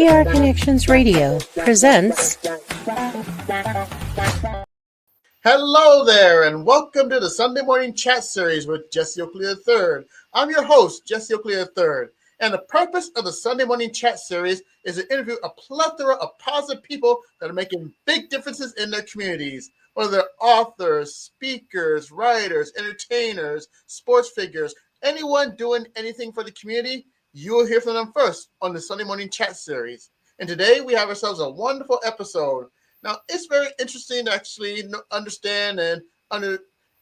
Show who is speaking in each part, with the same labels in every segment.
Speaker 1: AR Connections Radio presents.
Speaker 2: Hello there, and welcome to the Sunday Morning Chat Series with Jesse Oakley III. I'm your host, Jesse Oakley III, and the purpose of the Sunday Morning Chat Series is to interview a plethora of positive people that are making big differences in their communities, whether they're authors, speakers, writers, entertainers, sports figures, anyone doing anything for the community. You will hear from them first on the Sunday Morning Chat Series. And today we have ourselves a wonderful episode. Now, it's very interesting to actually understand and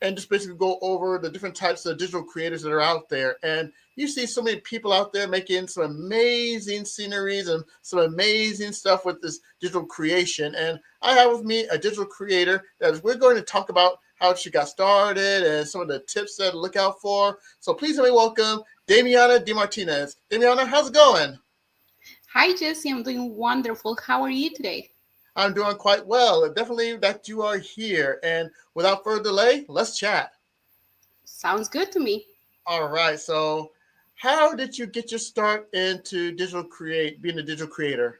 Speaker 2: just basically go over the different types of digital creators that are out there. And you see so many people out there making some amazing sceneries and some amazing stuff with this digital creation. And I have with me a digital creator that we're going to talk about how she got started and some of the tips that to look out for. So please let me welcome Damiana DiMartinez. Damiana, how's it going?
Speaker 3: Hi, Jesse. I'm doing wonderful. How are you today?
Speaker 2: I'm doing quite well. Definitely that you are here. And without further delay, let's chat.
Speaker 3: Sounds good to me.
Speaker 2: All right. So how did you get your start into being a digital creator?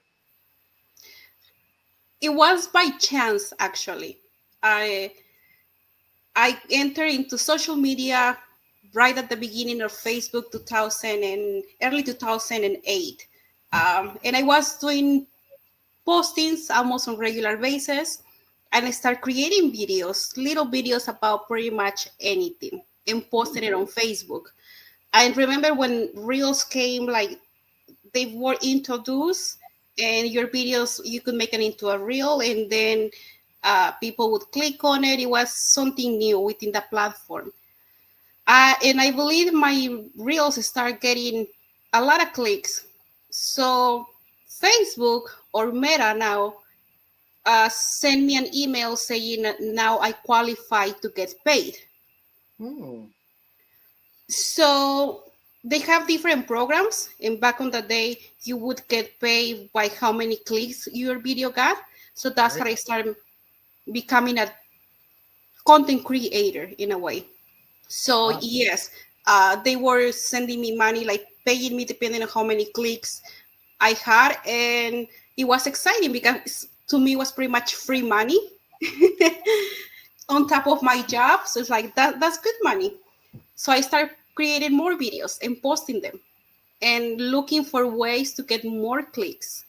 Speaker 3: It was by chance, actually. I entered into social media right at the beginning of Facebook 2000 and early 2008. And I was doing postings almost on regular basis. And I started creating little videos about pretty much anything and posting it on Facebook. I remember when Reels came, like they were introduced and your videos, you could make it into a Reel and then people would click on it. It was something new within the platform. And I believe my Reels start getting a lot of clicks. So Facebook or Meta now send me an email saying now I qualify to get paid. So they have different programs, and back on the day you would get paid by how many clicks your video got. So that's how I started becoming a content creator in a way. So yes, they were sending me money, like paying me depending on how many clicks I had, and it was exciting because to me it was pretty much free money on top of my job. So it's like that's good money. So I started creating more videos and posting them and looking for ways to get more clicks.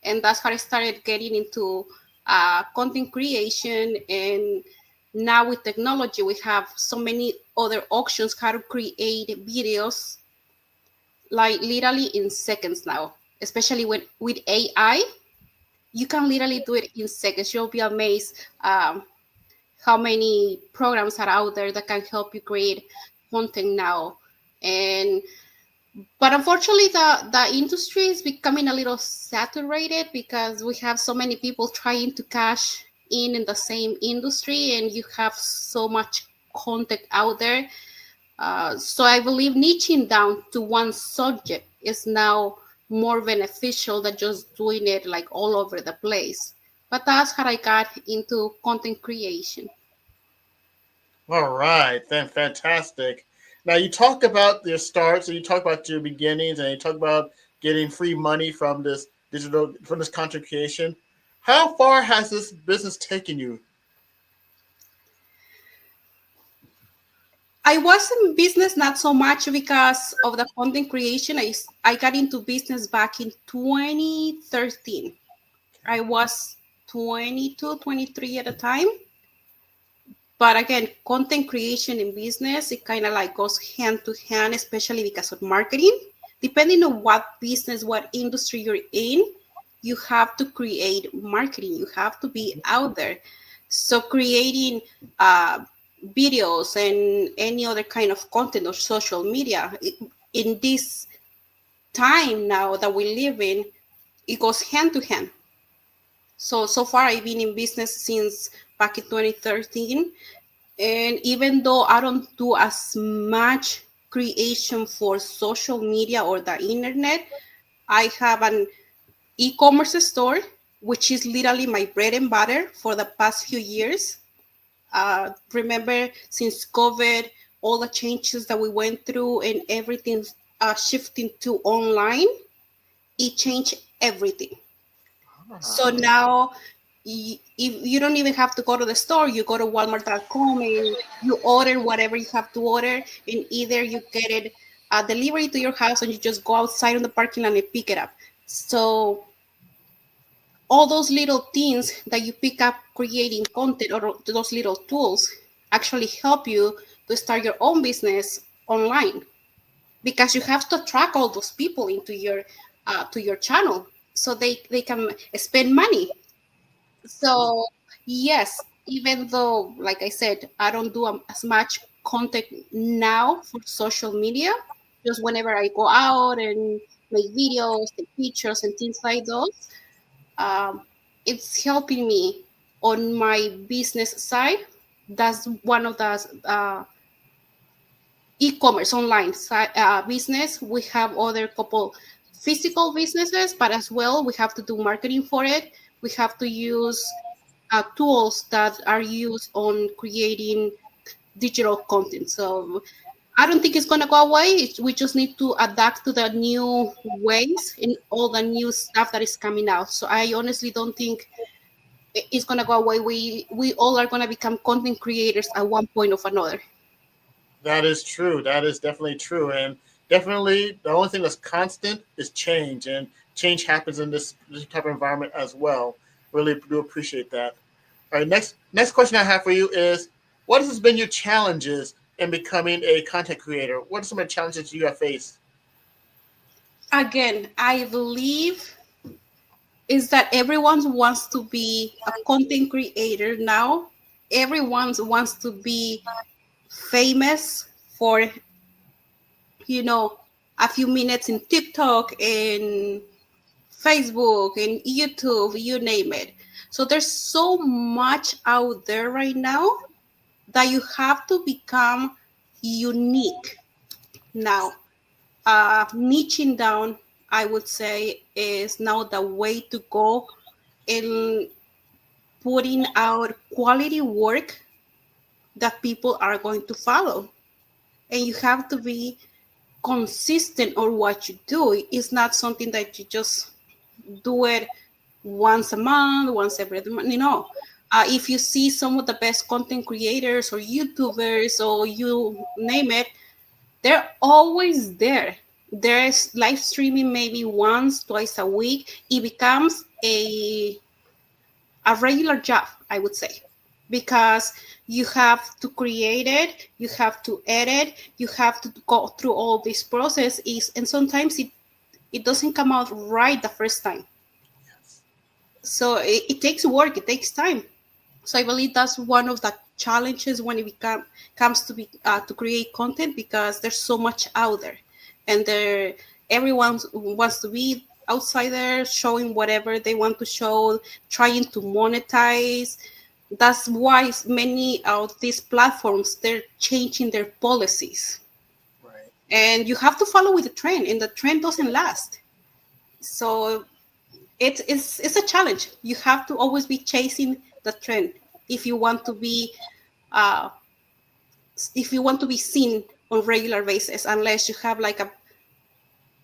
Speaker 3: And that's how I started getting into content creation. And now with technology, we have so many other options how to create videos, like literally in seconds now, especially with AI. You can literally do it in seconds. You'll be amazed how many programs are out there that can help you create content now. But unfortunately, the industry is becoming a little saturated because we have so many people trying to cash in the same industry, and you have so much content out there. So I believe niching down to one subject is now more beneficial than just doing it like all over the place. But that's how I got into content creation.
Speaker 2: All right, then fantastic. Now you talk about your starts, and you talk about your beginnings, and you talk about getting free money from this content creation. How far has this business taken you?
Speaker 3: I was in business not so much because of the content creation. I got into business back in 2013. I was 22, 23 at the time. But again, content creation in business, it kind of like goes hand to hand, especially because of marketing. Depending on what business, what industry you're in, you have to create marketing. You have to be out there. So creating videos and any other kind of content or social media in this time now that we live in, it goes hand to hand. So far I've been in business since back in 2013. And even though I don't do as much creation for social media or the internet, I have an e-commerce store, which is literally my bread and butter for the past few years. Remember, since COVID, all the changes that we went through and everything shifting to online, it changed everything. So
Speaker 2: Ah,
Speaker 3: now, if you don't even have to go to the store, you go to Walmart.com and you order whatever you have to order, and either you get it delivery to your house, and you just go outside on the parking lot and pick it up. So all those little things that you pick up creating content, or those little tools, actually help you to start your own business online, because you have to attract all those people into your to your channel, so they can spend money. So yes, even though, like I said, I don't do as much content now for social media, just whenever I go out and make videos, take pictures, and things like those, um, it's helping me on my business side. That's one of the e-commerce online business. We have other couple physical businesses, but as well we have to do marketing for it. We have to use tools that are used on creating digital content. So I don't think it's going to go away. We just need to adapt to the new ways and all the new stuff that is coming out. So I honestly don't think it's going to go away. We all are going to become content creators at one point or another.
Speaker 2: that is true. That is definitely true. And definitely the only thing that's constant is change. And change happens in this type of environment as well. Really do appreciate that. All right, next question I have for you is, what has been your challenges in becoming a content creator? What are some of the challenges you have faced?
Speaker 3: Again, I believe is that everyone wants to be a content creator now. Everyone wants to be famous for, you know, a few minutes in TikTok and Facebook and YouTube, you name it. So there's so much out there right now that you have to become unique now. Niching down, I would say, is now the way to go in putting out quality work that people are going to follow. And you have to be consistent on what you do. It's not something that you just do it once a month, once every month. If you see some of the best content creators or YouTubers or you name it, they're always there. There's live streaming maybe once, twice a week. It becomes a regular job, I would say, because you have to create it, you have to edit, you have to go through all this process is, and sometimes it doesn't come out right the first time.
Speaker 2: Yes.
Speaker 3: So it takes work, it takes time. So I believe that's one of the challenges when comes to be to create content, because there's so much out there, and everyone wants to be outside there showing whatever they want to show, trying to monetize. That's why many of these platforms, they're changing their policies,
Speaker 2: Right.
Speaker 3: and you have to follow with the trend, and the trend doesn't last. So it's a challenge. You have to always be chasing the trend if you want to be uh, if you want to be seen on regular basis. Unless you have like a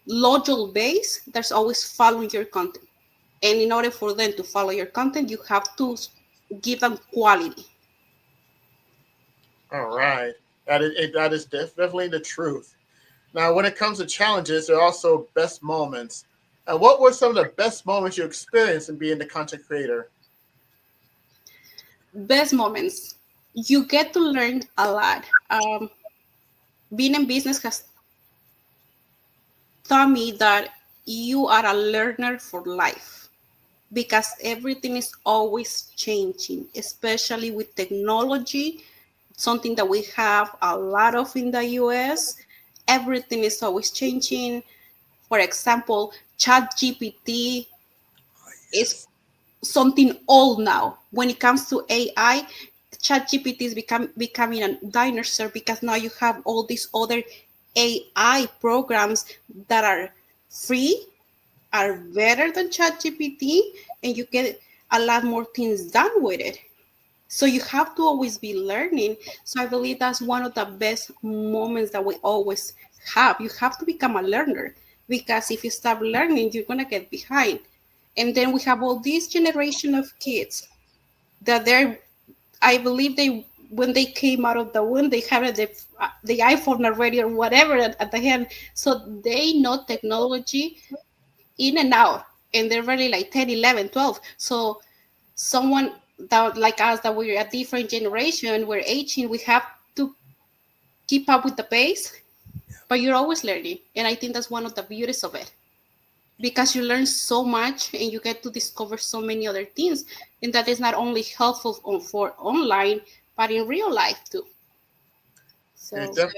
Speaker 3: loyal base that's always following your content, and in order for them to follow your content, you have to give them quality.
Speaker 2: All right. That is definitely the truth. Now, when it comes to challenges, there are also best moments. And what were some of the best moments you experienced in being the content creator?
Speaker 3: Best moments, you get to learn a lot. Being in business has taught me that you are a learner for life, because everything is always changing, especially with technology, something that we have a lot of in the US. Everything is always changing. For example, ChatGPT is
Speaker 2: Yes.
Speaker 3: something old now. When it comes to AI, ChatGPT is becoming a dinosaur, because now you have all these other AI programs that are free, are better than ChatGPT, and you get a lot more things done with it. So you have to always be learning. So I believe that's one of the best moments that we always have. You have to become a learner, because if you stop learning, you're gonna get behind. And then we have all this generation of kids that they're, I believe they, when they came out of the womb, they had the iPhone already or whatever at the hand. So they know technology in and out. And they're really like 10, 11, 12. So someone that like us, that we're a different generation, we're aging, we have to keep up with the pace, but you're always learning. And I think that's one of the beauties of it, because you learn so much and you get to discover so many other things, and that is not only helpful for online but in real life too.
Speaker 2: It
Speaker 3: So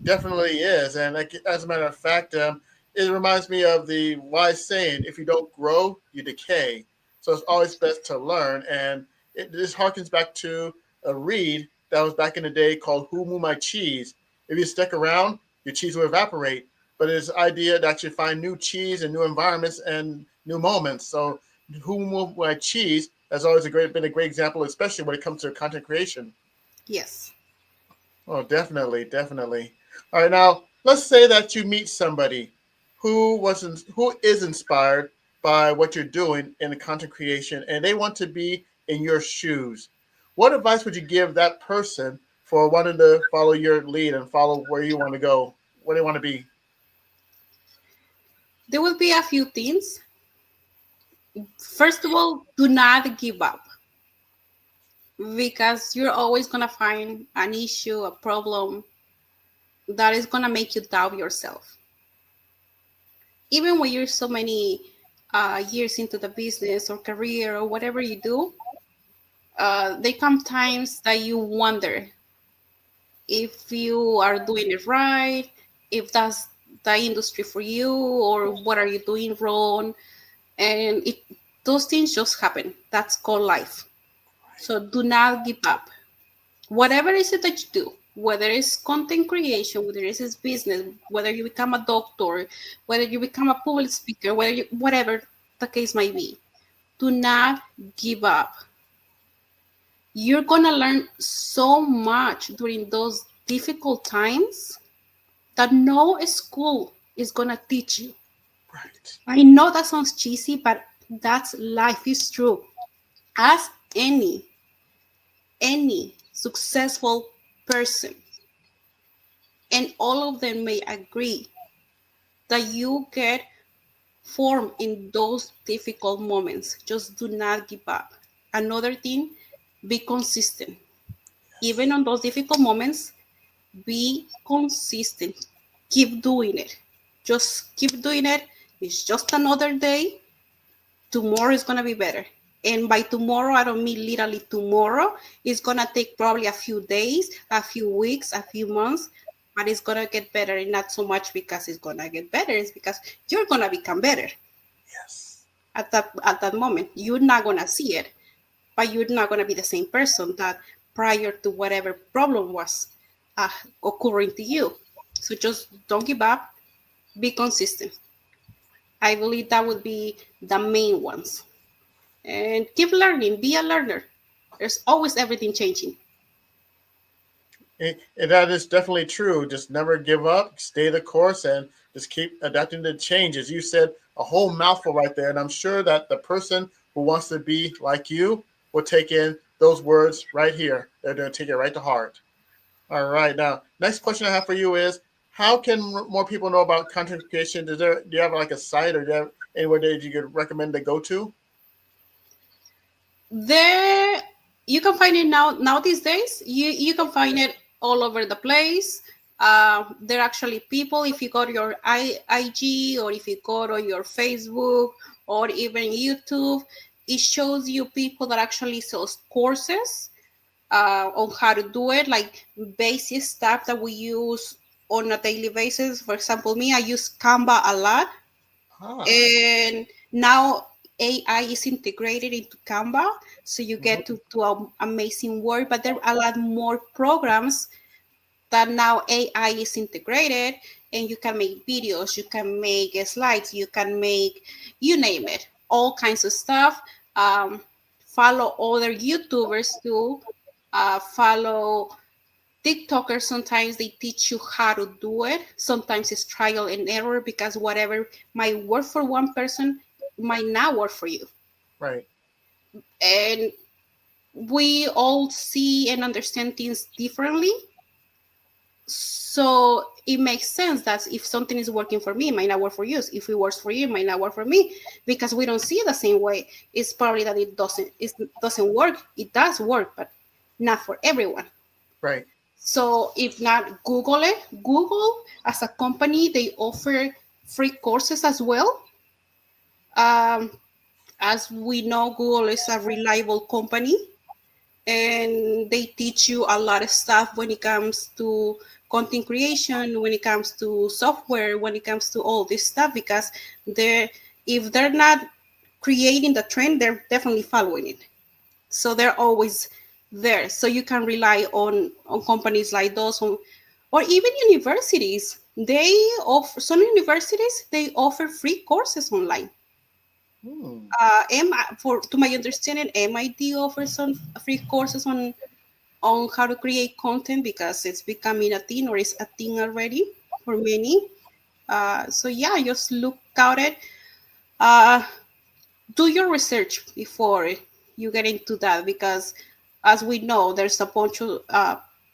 Speaker 2: definitely is. And like, as a matter of fact, it reminds me of the wise saying, if you don't grow, you decay. So it's always best to learn. And this harkens back to a read that was back in the day called Who Moved My Cheese? If you stick around, your cheese will evaporate. But it's the idea that you find new cheese and new environments and new moments. So Who Moved My Cheese has always been a great example, especially when it comes to content creation.
Speaker 3: yes,
Speaker 2: Oh, definitely, definitely. All right, now let's say that you meet somebody who is inspired by what you're doing in the content creation, and they want to be in your shoes. What advice would you give that person for wanting to follow your lead and follow where you want to go, where they want to be?
Speaker 3: there will be a few things. First of all, do not give up, because you're always going to find an issue, a problem that is going to make you doubt yourself. Even when you're so many years into the business or career or whatever you do, there come times that you wonder if you are doing it right, if that's the industry for you, or what are you doing wrong. And those things just happen. That's called life. So do not give up. Whatever is it that you do, whether it's content creation, whether it's business, whether you become a doctor, whether you become a public speaker, whatever the case might be, do not give up. You're gonna learn so much during those difficult times that no school is gonna teach you.
Speaker 2: Right.
Speaker 3: I know that sounds cheesy, but that's life, is true. Ask any successful person, and all of them may agree that you get formed in those difficult moments. Just do not give up. Another thing, be consistent. Even on those difficult moments, be consistent. Keep doing it. Just keep doing it. It's just another day. Tomorrow is going to be better. And by tomorrow, I don't mean literally tomorrow. It's going to take probably a few days, a few weeks, a few months, but it's going to get better. And not so much because it's going to get better, it's because you're going to become better
Speaker 2: Yes.
Speaker 3: at that moment. You're not going to see it, but you're not going to be the same person that prior to whatever problem was uh, occurring to you. So just don't give up, be consistent. I believe that would be the main ones. And keep learning, be a learner. There's always everything changing.
Speaker 2: And that is definitely true. Just never give up, stay the course, and just keep adapting to changes. You said a whole mouthful right there, and I'm sure that the person who wants to be like you will take in those words right here. They're going to take it right to heart. All right. Now, next question I have for you is: how can more people know about content creation? Do you have like a site, or do you have anywhere that you could recommend to go to?
Speaker 3: There, you can find it now these days. You can find it all over the place. There are actually people, if you go to your IG, or if you go to your Facebook, or even YouTube, it shows you people that actually sells courses on how to do it, like basic stuff that we use on a daily basis. For example, me, I use Canva a lot,
Speaker 2: Ah.
Speaker 3: and now AI is integrated into Canva, so you
Speaker 2: Mhm.
Speaker 3: get to do amazing work. But there are a lot more programs that now AI is integrated, and you can make videos, you can make slides, you can make, you name it, all kinds of stuff. Follow other YouTubers too. Follow TikTokers. Sometimes they teach you how to do it. Sometimes it's trial and error, because whatever might work for one person might not work for you.
Speaker 2: Right.
Speaker 3: And we all see and understand things differently. So it makes sense that if something is working for me, it might not work for you. If it works for you, it might not work for me, because we don't see it the same way. It's probably that it doesn't work. It does work, but not for everyone.
Speaker 2: Right.
Speaker 3: So if not, Google it. Google as a company, they offer free courses as well. Um, as we know, Google is a reliable company, and they teach you a lot of stuff when it comes to content creation, when it comes to software, when it comes to all this stuff, because they're if they're not creating the trend, they're definitely following it. So they're always there. So you can rely on companies like those, or even universities. They offer some universities, they offer free courses online.
Speaker 2: Hmm.
Speaker 3: For to my understanding, MIT offers some free courses on how to create content, because it's becoming a thing, or it's a thing already for many. So yeah, just look out it. Uh, do your research before you get into that, because as we know, there's a bunch of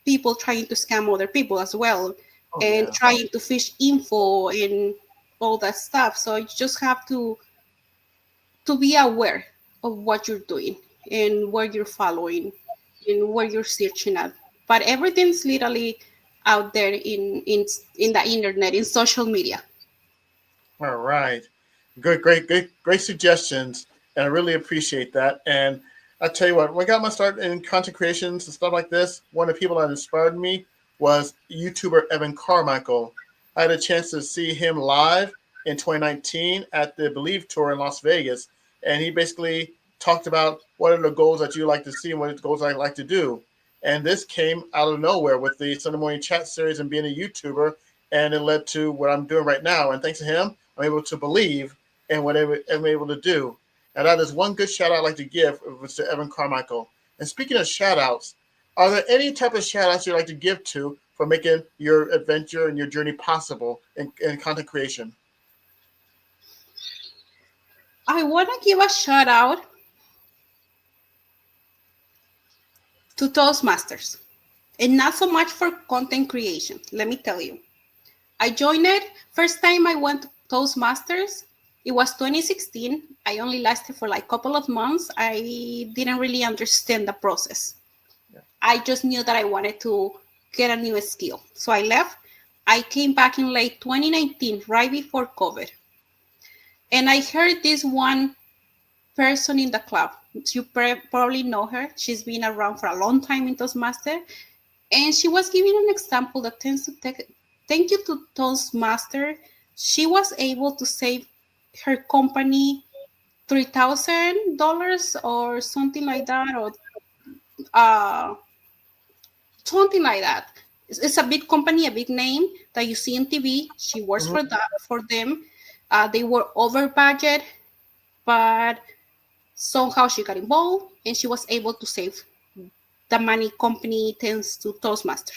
Speaker 3: people trying to scam other people as well,
Speaker 2: Oh
Speaker 3: and
Speaker 2: yeah.
Speaker 3: trying to fish info and all that stuff. So you just have to be aware of what you're doing and where you're following and where you're searching at. But everything's literally out there in the internet, in social media.
Speaker 2: All right. Good, great suggestions, and I really appreciate that. And I tell you what, when I got my start in content creations and stuff like this, one of the people that inspired me was YouTuber Evan Carmichael. I had a chance to see him live in 2019 at the Believe Tour in Las Vegas, and he basically talked about what are the goals that you like to see and what are the goals I like to do. And this came out of nowhere with the Sunday Morning Chat series and being a YouTuber, and it led to what I'm doing right now. And thanks to him, I'm able to believe in what I'm able to do. And that is one good shout out I'd like to give to Evan Carmichael. And speaking of shout outs, are there any type of shout outs you'd like to give to for making your adventure and your journey possible in content creation?
Speaker 3: I want to give a shout out to Toastmasters, and not so much for content creation. Let me tell you, I joined it. First time I went to Toastmasters, it was 2016. I only lasted for like a couple of months. I didn't really understand the process.
Speaker 2: Yeah.
Speaker 3: I just knew that I wanted to get a new skill. So I left. I came back in late 2019, right before COVID. And I heard this one person in the club. You probably know her. She's been around for a long time in Toastmaster. And she was giving an example that tends to take, thank you to Toastmaster. She was able to save her company $3,000 or something like that, or uh, something like that. It's a big company, a big name that you see in TV. She works
Speaker 2: Mm-hmm.
Speaker 3: for them. They were over budget, but somehow she got involved and she was able to save the money company tends to Toastmaster.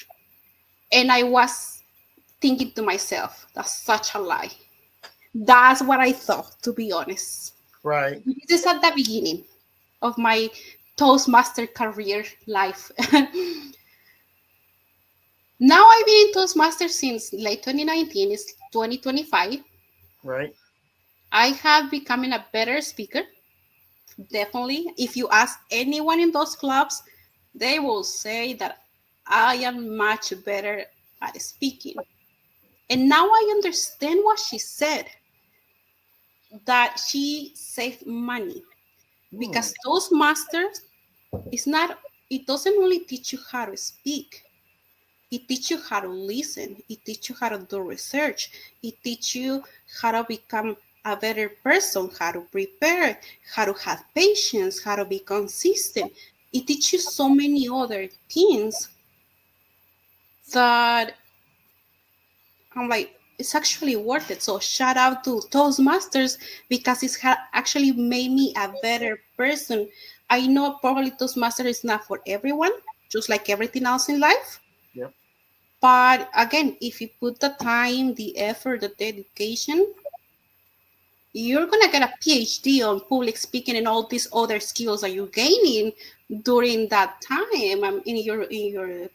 Speaker 3: And I was thinking to myself, that's such a lie. That's what I thought, to be honest.
Speaker 2: Right.
Speaker 3: This is at the beginning of my Toastmaster career life. Now I've been in Toastmaster since late 2019, it's 2025.
Speaker 2: Right.
Speaker 3: I have become a better speaker, definitely. If you ask anyone in those clubs, they will say that I am much better at speaking. And now I understand what she said, that she saved money,
Speaker 2: Hmm.
Speaker 3: because those masters, it's not, it doesn't only teach you how to speak. It teaches you how to listen. It teaches you how to do research. It teaches you how to become a better person, how to prepare, how to have patience, how to be consistent. It teaches you so many other things that I'm like, it's actually worth it. So shout out to Toastmasters, because it's actually made me a better person. I know probably Toastmasters is not for everyone, just like everything else in life.
Speaker 2: Yep.
Speaker 3: But again, if you put the time, the effort, the dedication, you're gonna get a PhD on public speaking and all these other skills that you're gaining during that time in your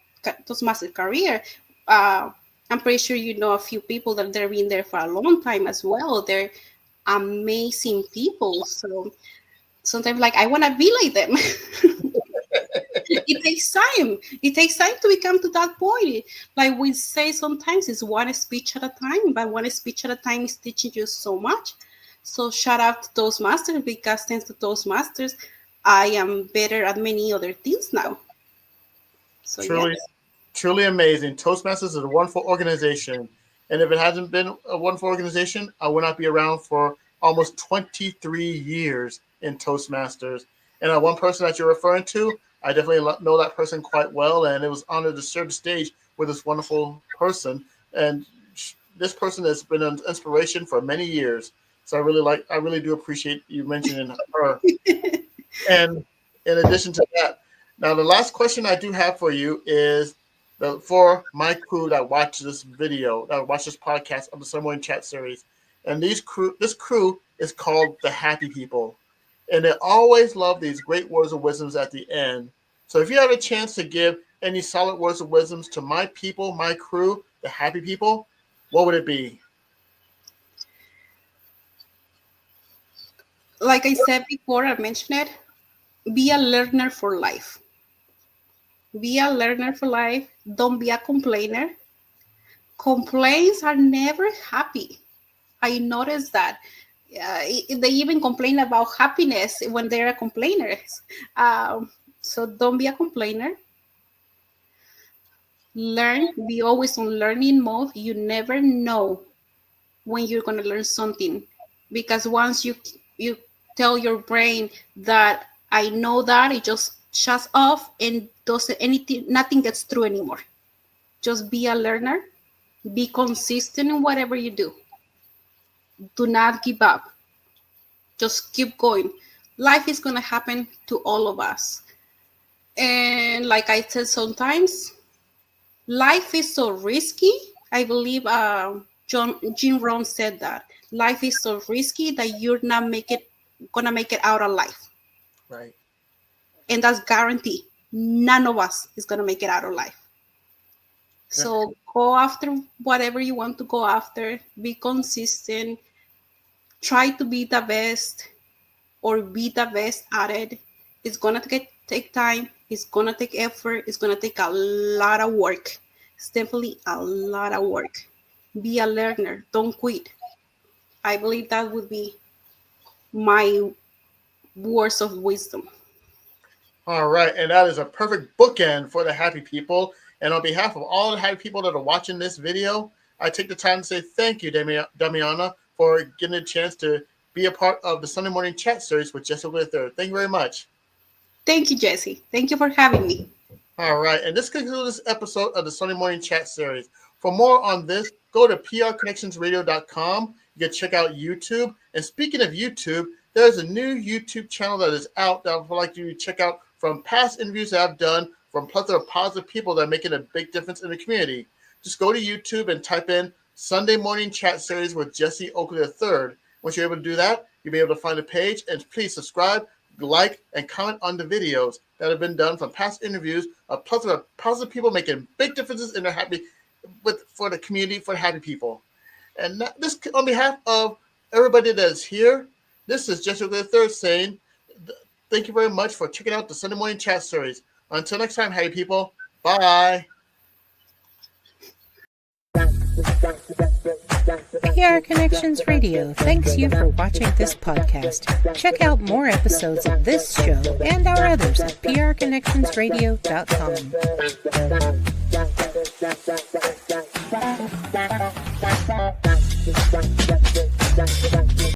Speaker 3: Toastmaster career. I'm pretty sure you know a few people that they've been there for a long time as well. They're amazing people. So sometimes, like, I want to be like them. It takes time. It takes time to become to that point. Like we say sometimes, it's one speech at a time, but one speech at a time is teaching you so much. So shout out to Toastmasters, because thanks to Toastmasters, I am better at many other things now. So
Speaker 2: Truly,
Speaker 3: yes.
Speaker 2: truly amazing. Toastmasters is a wonderful organization. And if it hasn't been a wonderful organization, I would not be around for almost 23 years in Toastmasters. And one person that you're referring to, I definitely know that person quite well. And it was honored to share the stage with this wonderful person. And this person has been an inspiration for many years. So I really do appreciate you mentioning her. And in addition to that, now the last question I do have for you is for my crew that watch this video, that watch this podcast of the Sunday Morning Chat series. And this crew is called the Happy People. And they always love these great words of wisdoms at the end. So if you have a chance to give any solid words of wisdoms to my people, my crew, the Happy People, what would it be?
Speaker 3: Like I said before, I mentioned it, be a learner for life. Be a learner for life. Don't be a complainer. Complaints are never happy. I noticed that. They even complain about happiness when they're complainers. So don't be a complainer. Learn. Be always on learning mode. You never know when you're going to learn something, because once you tell your brain that I know that, it just shuts off and doesn't anything, nothing gets through anymore. Just be a learner. Be consistent in whatever you do. Do not give up. Just keep going. Life is going to happen to all of us. And like I said, sometimes life is so risky. I believe Jim Rohn said that. Life is so risky that you're not gonna make it out alive.
Speaker 2: Right.
Speaker 3: And that's guaranteed. None of us is gonna make it out alive. Yeah. So go after whatever you want to go after. Be consistent. Try to be the best, or be the best at it. It's gonna take time. It's gonna take effort. It's gonna take a lot of work. It's definitely a lot of work. Be a learner. Don't quit. I believe that would be my words of wisdom.
Speaker 2: All right. And that is a perfect bookend for the Happy People. And on behalf of all the Happy People that are watching this video, I take the time to say thank you, Damiana, for getting a chance to be a part of the Sunday Morning Chat series with Jesse III. Thank you very much.
Speaker 3: Thank you, Jesse. Thank you for having me.
Speaker 2: All right. And this concludes this episode of the Sunday Morning Chat series. For more on this, go to prconnectionsradio.com. You can check out YouTube. And speaking of YouTube, there's a new YouTube channel that is out that I would like you to check out from past interviews that I've done from a plethora of positive people that are making a big difference in the community. Just go to YouTube and type in Sunday Morning Chat Series with Jesse Oakley III. Once you're able to do that, you'll be able to find a page. And please subscribe, like, and comment on the videos that have been done from past interviews of plethora of positive people making big differences in their for the community, for the Happy People. And this, on behalf of everybody that is here, this is Jesse Oakley III saying thank you very much for checking out the Sunday Morning Chat Series. Until next time, Happy People. Bye.
Speaker 1: PR Connections Radio thanks you for watching this podcast. Check out more episodes of this show and our others at prconnectionsradio.com.